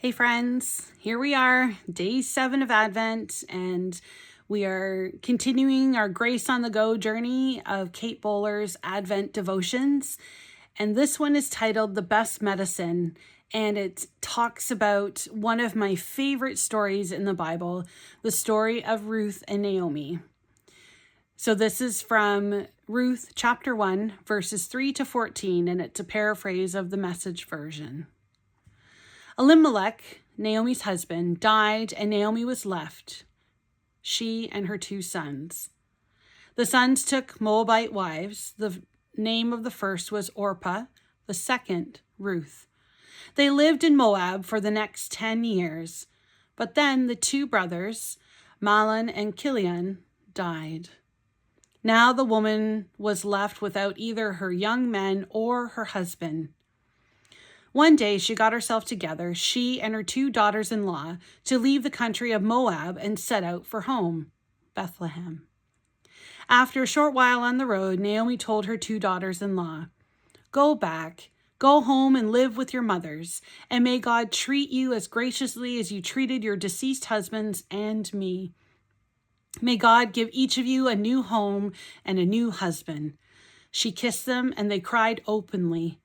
Hey friends, here we are, day 7 of Advent, and we are continuing our Grace on the Go journey of Kate Bowler's Advent devotions. And this one is titled The Best Medicine, and it talks about one of my favorite stories in the Bible, the story of Ruth and Naomi. So this is from Ruth chapter 1, verses 3 to 14, and it's a paraphrase of the Message version. Elimelech, Naomi's husband, died, and Naomi was left, she and her 2 sons. The sons took Moabite wives. The name of the first was Orpah, the second, Ruth. They lived in Moab for the next 10 years, but then the 2 brothers, Mahlon and Chilion, died. Now the woman was left without either her young men or her husband. One day she got herself together, she and her 2 daughters-in-law, to leave the country of Moab and set out for home, Bethlehem. After a short while on the road, Naomi told her 2 daughters-in-law, "Go back, go home and live with your mothers, and may God treat you as graciously as you treated your deceased husbands and me. May God give each of you a new home and a new husband." She kissed them, and they cried openly.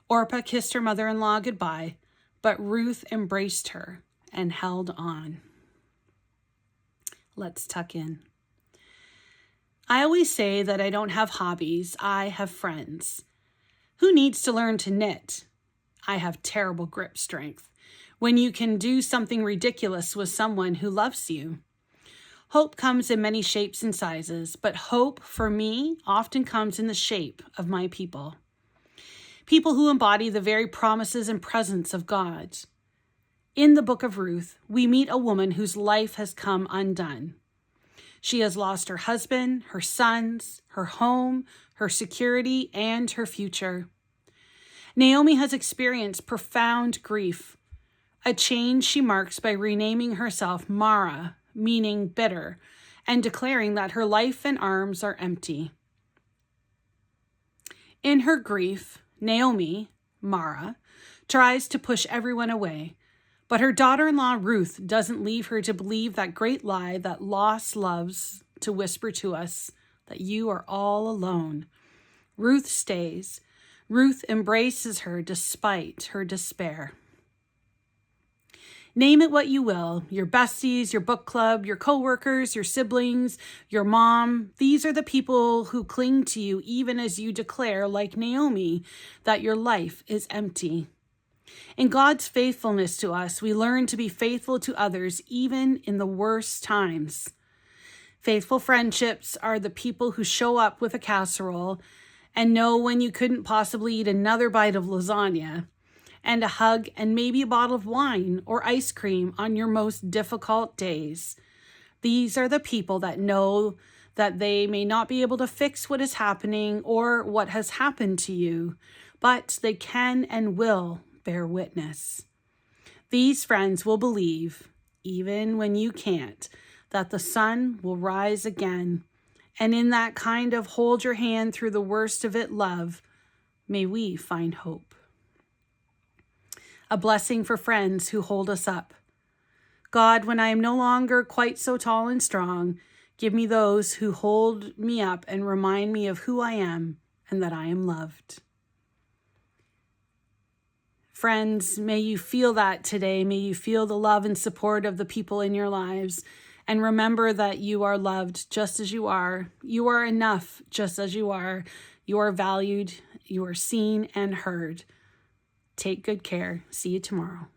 Orpah kissed her mother-in-law goodbye, but Ruth embraced her and held on. Let's tuck in. I always say that I don't have hobbies, I have friends. Who needs to learn to knit? I have terrible grip strength. When you can do something ridiculous with someone who loves you. Hope comes in many shapes and sizes, but hope for me often comes in the shape of my people. People who embody the very promises and presence of God. In the book of Ruth, we meet a woman whose life has come undone. She has lost her husband, her sons, her home, her security, and her future. Naomi has experienced profound grief, a change she marks by renaming herself Mara, meaning bitter, and declaring that her life and arms are empty. In her grief, Naomi, Mara, tries to push everyone away, but her daughter-in-law Ruth doesn't leave her to believe that great lie that loss loves to whisper to us, that you are all alone. Ruth stays. Ruth embraces her despite her despair. Name it what you will, your besties, your book club, your coworkers, your siblings, your mom. These are the people who cling to you even as you declare, like Naomi, that your life is empty. In God's faithfulness to us, we learn to be faithful to others even in the worst times. Faithful friendships are the people who show up with a casserole and know when you couldn't possibly eat another bite of lasagna, and a hug and maybe a bottle of wine or ice cream on your most difficult days. These are the people that know that they may not be able to fix what is happening or what has happened to you, but they can and will bear witness. These friends will believe, even when you can't, that the sun will rise again. And in that kind of hold your hand through the worst of it love, may we find hope. A blessing for friends who hold us up. God, when I am no longer quite so tall and strong, give me those who hold me up and remind me of who I am and that I am loved. Friends, may you feel that today. May you feel the love and support of the people in your lives. And remember that you are loved just as you are. You are enough just as you are. You are valued. You are seen and heard. Take good care. See you tomorrow.